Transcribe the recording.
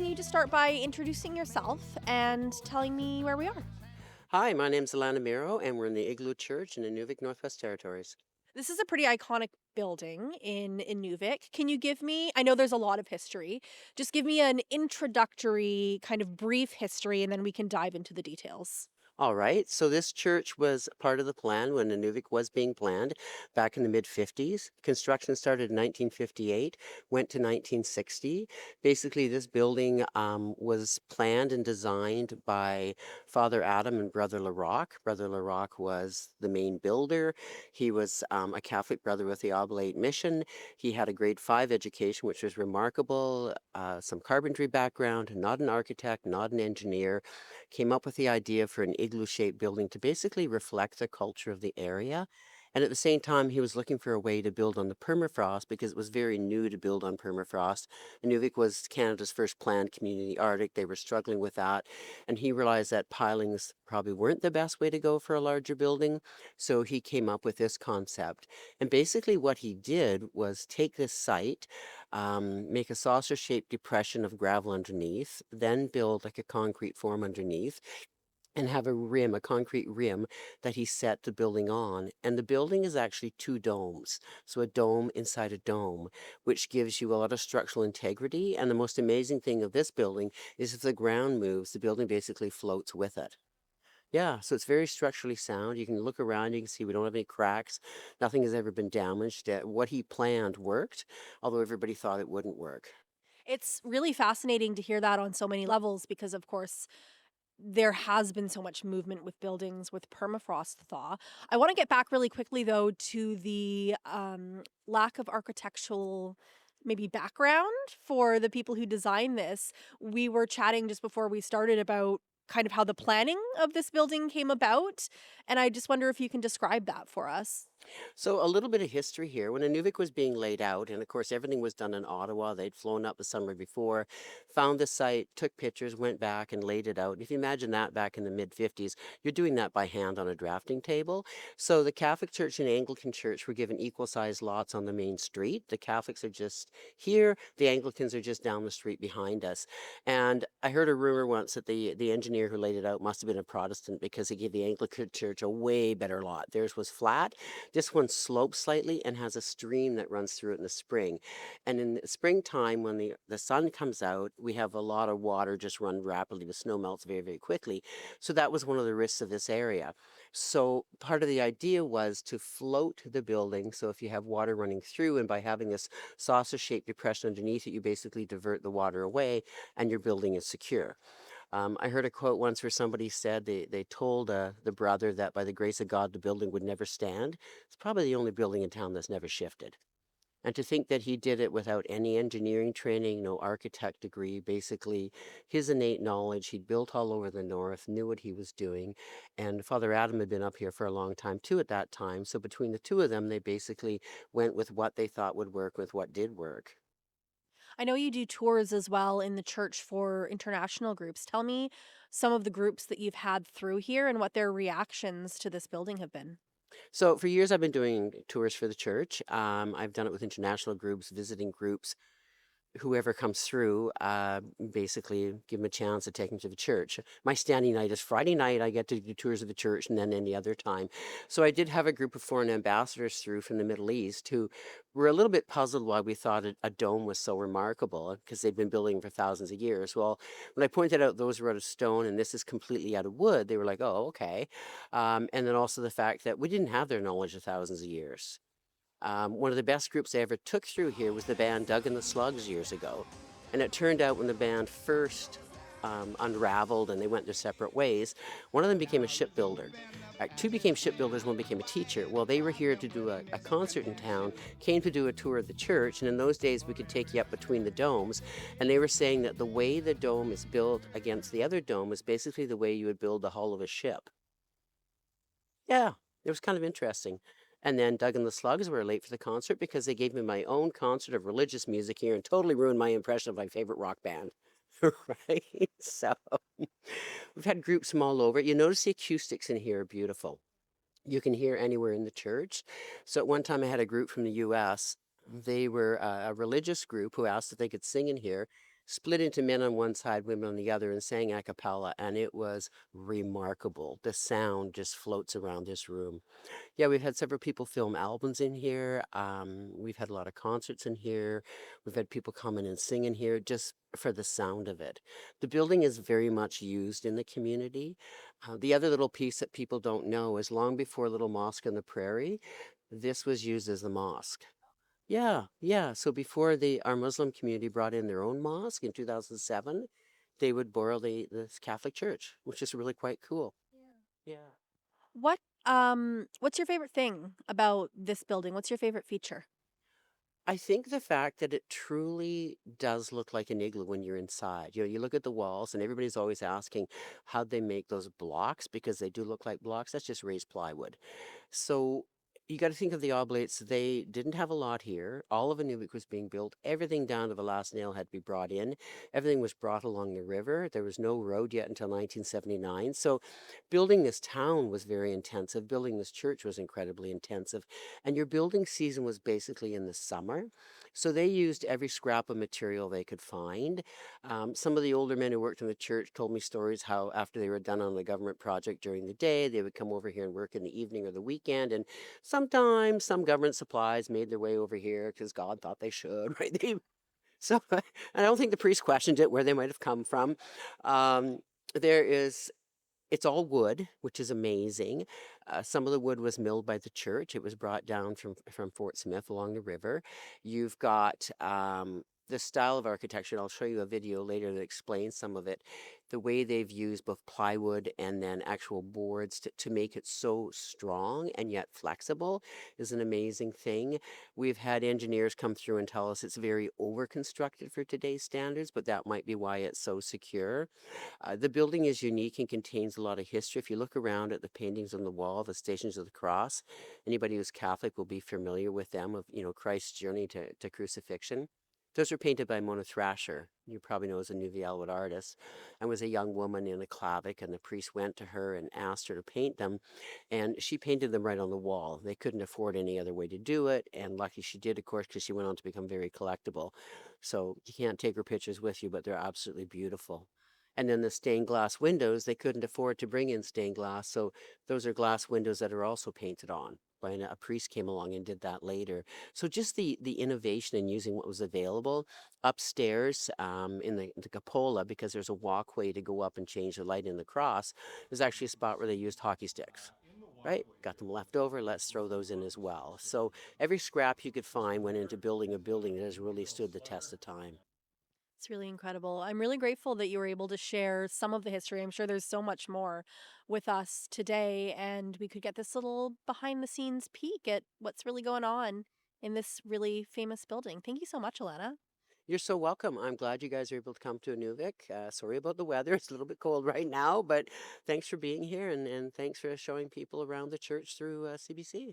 can you just start by introducing yourself and telling me where we are? Hi, my name's Alana Mero, and we're in the Igloo Church in Inuvik, Northwest Territories. This is a pretty iconic building in Inuvik. Can you give me, I know there's a lot of history, just give me an introductory kind of brief history and then we can dive into the details. All right, so this church was part of the plan when Inuvik was being planned back in the mid 50s. Construction started in 1958, went to 1960. Basically, this building was planned and designed by Father Adam and Brother LaRock. Brother LaRock was the main builder. He was a Catholic brother with the Oblate Mission. He had a grade 5 education, which was remarkable, some carpentry background, not an architect, not an engineer. Came up with the idea for an igloo-shaped building to basically reflect the culture of the area. And at the same time, he was looking for a way to build on the permafrost because it was very new to build on permafrost. Inuvik was Canada's first planned community Arctic. They were struggling with that. And he realized that pilings probably weren't the best way to go for a larger building. So he came up with this concept. And basically what he did was take this site, make a saucer-shaped depression of gravel underneath, then build like a concrete form underneath, and have a rim, a concrete rim that he set the building on. And the building is actually two domes. So a dome inside a dome, which gives you a lot of structural integrity. And the most amazing thing of this building is if the ground moves, the building basically floats with it. Yeah, so it's very structurally sound. You can look around, you can see we don't have any cracks. Nothing has ever been damaged. What he planned worked, although everybody thought it wouldn't work. It's really fascinating to hear that on so many levels because, of course, there has been so much movement with buildings with permafrost thaw. I want to get back really quickly, though, to the lack of architectural maybe background for the people who designed this. We were chatting just before we started about kind of how the planning of this building came about. And I just wonder if you can describe that for us. So a little bit of history here. When Inuvik was being laid out, and of course everything was done in Ottawa, they'd flown up the summer before, found the site, took pictures, went back and laid it out. And if you imagine that back in the mid 50s, you're doing that by hand on a drafting table. So the Catholic Church and Anglican Church were given equal sized lots on the main street. The Catholics are just here, the Anglicans are just down the street behind us. And I heard a rumor once that the engineer who laid it out must have been a Protestant because he gave the Anglican Church a way better lot. Theirs was flat. This one slopes slightly and has a stream that runs through it in the spring. And in the springtime, when the sun comes out, we have a lot of water just run rapidly. The snow melts very, very quickly. So that was one of the risks of this area. So part of the idea was to float the building. So if you have water running through, and by having this saucer-shaped depression underneath it, you basically divert the water away and your building is secure. I heard a quote once where somebody said they told the brother that by the grace of God, the building would never stand. It's probably the only building in town that's never shifted. And to think that he did it without any engineering training, no architect degree, basically his innate knowledge, he'd built all over the north, knew what he was doing. And Father Adam had been up here for a long time too at that time. So between the two of them, they basically went with what they thought would work with what did work. I know you do tours as well in the church for international groups. Tell me some of the groups that you've had through here and what their reactions to this building have been. So for years, I've been doing tours for the church. I've done it with international groups, visiting groups. Whoever comes through, basically give them a chance to take them to the church. My standing night is Friday night. I get to do tours of the church and then any other time. So I did have a group of foreign ambassadors through from the Middle East who were a little bit puzzled why we thought a dome was so remarkable because they've been building for thousands of years. Well, when I pointed out those were out of stone and this is completely out of wood, they were like, oh, okay. And then also the fact that we didn't have their knowledge of thousands of years. One of the best groups I ever took through here was the band Doug and the Slugs years ago. And it turned out when the band first unraveled and they went their separate ways, one of them became a shipbuilder. Two became shipbuilders, one became a teacher. Well, they were here to do a concert in town, came to do a tour of the church, and in those days we could take you up between the domes. And they were saying that the way the dome is built against the other dome is basically the way you would build the hull of a ship. Yeah, it was kind of interesting. And then Doug and the Slugs were late for the concert because they gave me my own concert of religious music here and totally ruined my impression of my favorite rock band. Right? So we've had groups from all over. You notice the acoustics in here are beautiful. You can hear anywhere in the church. So at one time I had a group from the US. They were a religious group who asked if they could sing in here. split into men on one side, women on the other, and sang a cappella, and it was remarkable. The sound just floats around this room. Yeah, we've had several people film albums in here. We've had a lot of concerts in here. We've had people come in and sing in here just for the sound of it. The building is very much used in the community. The other little piece that people don't know is long before Little Mosque on the Prairie, this was used as the mosque. Yeah, yeah. So before our Muslim community brought in their own mosque in 2007, they would borrow this Catholic church, which is really quite cool. Yeah. What's your favorite thing about this building? What's your favorite feature? I think the fact that it truly does look like an igloo when you're inside. You know, you look at the walls, and everybody's always asking how'd they make those blocks because they do look like blocks. That's just raised plywood. So you got to think of the oblates. They didn't have a lot here. All of Inuvik was being built. Everything down to the last nail had to be brought in. Everything was brought along the river. There was no road yet until 1979. So building this town was very intensive. Building this church was incredibly intensive. And your building season was basically in the summer. So they used every scrap of material they could find. Some of the older men who worked in the church told me stories how after they were done on the government project during the day, they would come over here and work in the evening or the weekend. And sometimes some government supplies made their way over here because God thought they should, right? So I don't think the priest questioned it where they might have come from. Um, there is it's all wood, which is amazing. Some of the wood was milled by the church. It was brought down from Fort Smith along the river. You've got the style of architecture, and I'll show you a video later that explains some of it. The way they've used both plywood and then actual boards to make it so strong and yet flexible is an amazing thing. We've had engineers come through and tell us it's very over-constructed for today's standards, but that might be why it's so secure. The building is unique and contains a lot of history. If you look around at the paintings on the wall, the Stations of the Cross, anybody who's Catholic will be familiar with them of, Christ's journey to crucifixion. Those were painted by Mona Thrasher. You probably know as a New Elwood artist, and was a young woman in a clavic, and the priest went to her and asked her to paint them, and she painted them right on the wall. They couldn't afford any other way to do it, and lucky she did, of course, because she went on to become very collectible. So you can't take her pictures with you, but they're absolutely beautiful. And then the stained glass windows, they couldn't afford to bring in stained glass. So those are glass windows that are also painted on. When a priest came along and did that later. So just the innovation in using what was available upstairs in the cupola, because there's a walkway to go up and change the light in the cross, there's actually a spot where they used hockey sticks. Right? Got them left over. Let's throw those in as well. So every scrap you could find went into building a building that has really stood the test of time. It's really incredible. I'm really grateful that you were able to share some of the history. I'm sure there's so much more with us today, and we could get this little behind the scenes peek at what's really going on in this really famous building. Thank you so much, Alana. You're so welcome. I'm glad you guys are able to come to Inuvik. Sorry about the weather. It's a little bit cold right now, but thanks for being here and thanks for showing people around the church through CBC.